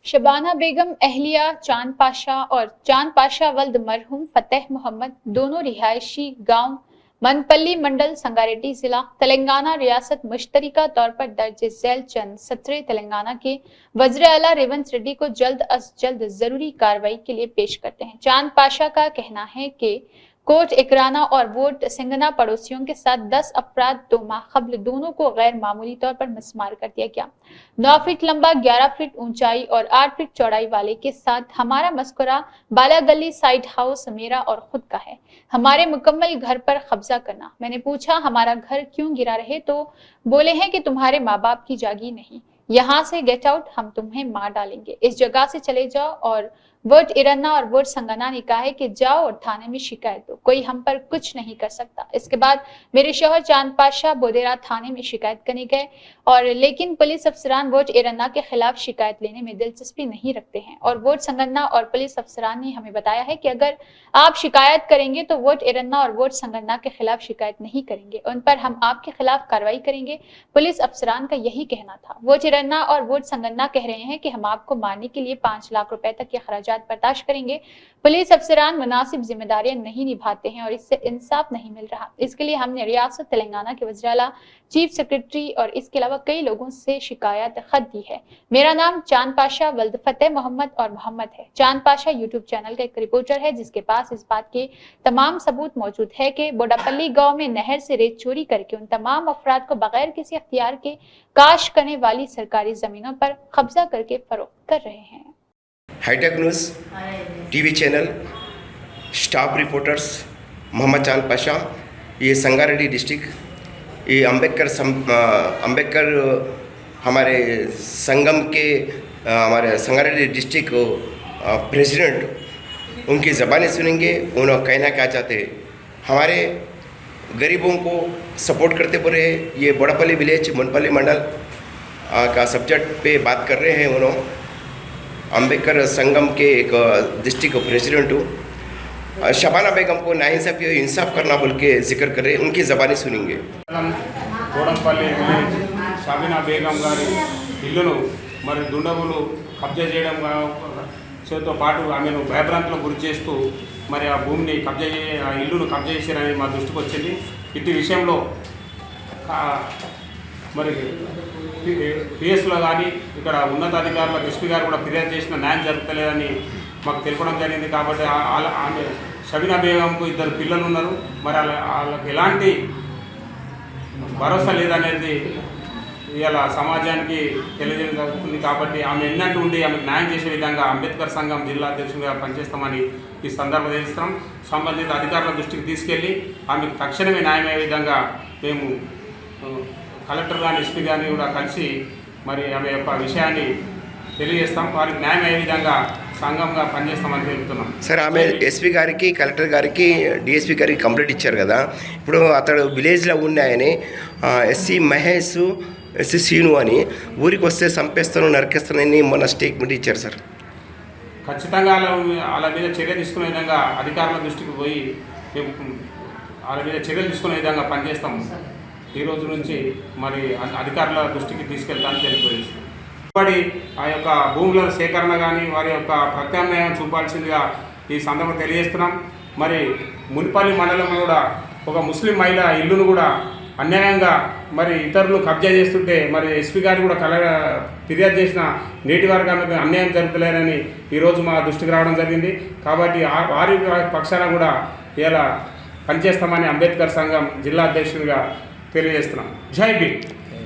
शबाना बेगम अहलिया चांद पाशा और चांद पाशा वल्द मरहूम फतेह मोहम्मद दोनों रिहायशी गांव मनपल्ली मंडल संगारेड्डी जिला तेलंगाना रियासत मुश्तरिका तौर पर दर्ज झैल चंद सत्र तेलंगाना के वज़ीर आला रेवंत रेड्डी को जल्द अज जल्द जरूरी कार्रवाई के लिए पेश करते हैं। चांद पाशा का कहना है कि कोट इकराना और वोट सिंगना पड़ोसियों के साथ 10 अफराद 2 माह कबल दोनों को गैर मामूली तौर पर मिसमार कर दिया गया। 9 फीट लंबा 11 फीट ऊंचाई और 8 फीट चौड़ाई वाले के साथ हमारा मस्कुरा बाला गली साइड हाउस मेरा और खुद का है। हमारे मुकम्मल घर पर कब्जा करना। मैंने पूछा हमारा घर क्यों गिरा रहे तो बोले हैं कि तुम्हारे माँ बाप की जागी नहीं, यहाँ से गेट आउट, हम तुम्हें मार डालेंगे, इस जगह से चले जाओ। और वोट इरन्ना और वोट संगना ने कहा है कि जाओ और थाने में शिकायत दो, कोई हम पर कुछ नहीं कर सकता। इसके बाद मेरे शौहर चांद पाशा बोदेरा थाने में शिकायत करने गए और लेकिन पुलिस अफसरान वोट इरन्ना के खिलाफ शिकायत लेने में दिलचस्पी नहीं रखते हैं और वोट संगना और पुलिस अफसरान ने हमें बताया है कि अगर आप शिकायत करेंगे तो वोट इरन्ना और वोट संगना के खिलाफ शिकायत नहीं करेंगे, उन पर हम आपके खिलाफ कार्रवाई करेंगे। पुलिस अफसरान का यही कहना था। वोट इरन्ना और वोट संगना कह रहे हैं कि हम आपको मारने के लिए 5 लाख रुपए तक के खर्चात बर्दाश्त करेंगे। पुलिस अफसरान मुनासिब जिम्मेदारियां नहीं निभाते हैं और इससे इंसाफ नहीं मिल रहा। इसके लिए हमने रियासत तेलंगाना के वज़ीर आला, चीफ सेक्रेटरी और इसके अलावा कई लोगों से शिकायत खत दी है। मेरा नाम चांद पाशा वल्द फतेह मोहम्मद और मोहम्मद है। चांद पाशा यूट्यूब चैनल का एक रिपोर्टर है जिसके पास इस बात के तमाम सबूत मौजूद है कि बोडापल्ली गांव में नहर से रेत चोरी करके उन तमाम अफराद को बगैर किसी अख्तियार के काश करने वाली सरकारी जमीनों पर कब्जा करके फरोख्त कर रहे हैं। Hi-tech news TV channel staff reporters Mohammed Chand Pasha, ये संगारेड्डी डिस्ट्रिक्ट, ये अंबेडकर हमारे संगम के हमारे संगारेड्डी डिस्ट्रिक्ट प्रेसिडेंट, उनकी ज़बानें सुनेंगे। उन्होंने कहना क्या चाहते हैं, हमारे गरीबों को सपोर्ट करते पूरे ये बोडापल्ली विलेज मनपल्ली मंडल का सब्जेक्ट पे बात कर रहे हैं। उन्होंने अंबेडकर संगम के एक डिस्ट्रिक्ट प्रेसिडेंट हूँ। शबाना बेगम को नाइंसाफ़ी इंसाफ करना बोल के जिक्र कर रहे हैं, उनकी ज़बानी सुनेंगे। बोडंपल्ली विलेज शबाना बेगम गारी ఇల్లును మరి దుండగులు కబ్జా చేయడం చేతో పాటు ఆమెను భయభ్రాంతులకు గురి చేస్తూ మరి ఆ భూమిని ఆ ఇల్లును కబ్జా చేశారని మా దృష్టికి వచ్చింది। ఇట్టి విషయంలో మరి పిఎస్లో కానీ ఇక్కడ ఉన్నతాధికారులకు ఎస్పీ గారు కూడా ఫిర్యాదు చేసిన న్యాయం జరుగుతలేదని మాకు తెలపడం జరిగింది। కాబట్టి ఆమె షబీనా బేగంకు 2 పిల్లలు ఉన్నారు, మరి వాళ్ళకి ఎలాంటి భరోసా లేదనేది ఇలా సమాజానికి తెలియజేయడం జరుగుతుంది। కాబట్టి ఆమె ఎన్నట్టు ఉండి ఆమెకు న్యాయం చేసే విధంగా అంబేద్కర్ సంఘం జిల్లా అధ్యక్షుడిగా పనిచేస్తామని ఈ సందర్భంగా తెలుస్తున్నాం। సంబంధిత అధికారుల దృష్టికి తీసుకెళ్ళి ఆమెకు తక్షణమే న్యాయం అయ్యే విధంగా మేము కలెక్టర్ గారిని ఎస్పీ గారిని కూడా కలిసి మరి ఆమె యొక్క విషయాన్ని తెలియజేస్తాం, వారికి న్యాయం అయ్యే విధంగా సంఘంగా పనిచేస్తామని తెలుపుతున్నాం। సార్, ఆమె ఎస్పీ గారికి, కలెక్టర్ గారికి, డిఎస్పీ గారికి కంప్లైంట్ ఇచ్చారు కదా, ఇప్పుడు అతడు విలేజ్లో ఉన్నాయని ఎస్సీ మహేష్, ఎస్సీ సీను అని ఊరికి వస్తే చంపేస్తాను నరికేస్తానని మొన్న స్టేట్మెంట్ ఇచ్చారు సార్। ఖచ్చితంగా వాళ్ళ మీద చర్య తీసుకునే విధంగా అధికారుల దృష్టికి పోయి వాళ్ళ మీద చర్యలు తీసుకునే విధంగా పనిచేస్తాం। ఈ రోజు నుంచి మరి అధికారుల దృష్టికి తీసుకెళ్తానని తెలియజేస్తాం। ఇప్పటి ఆ యొక్క భూముల సేకరణ కానీ వారి యొక్క ప్రత్యామ్నాయం చూపాల్సిందిగా ఈ సందర్భంగా తెలియజేస్తున్నాం। మరి మున్పల్లి మండలంలో కూడా ఒక ముస్లిం మహిళ ఇల్లును కూడా అన్యాయంగా మరి ఇతరులు కబ్జా చేస్తుంటే మరి ఎస్పీ గారు కూడా ఫిర్యాదు చేసిన నేటి వరకు ఆమెకు అన్యాయం జరుగుతలేదని ఈరోజు మా దృష్టికి రావడం జరిగింది। కాబట్టి వారి పక్షాన కూడా ఇలా పనిచేస్తామని అంబేద్కర్ సంఘం జిల్లా అధ్యక్షుడిగా తెలియజేస్తున్నాం। జై భీమ్।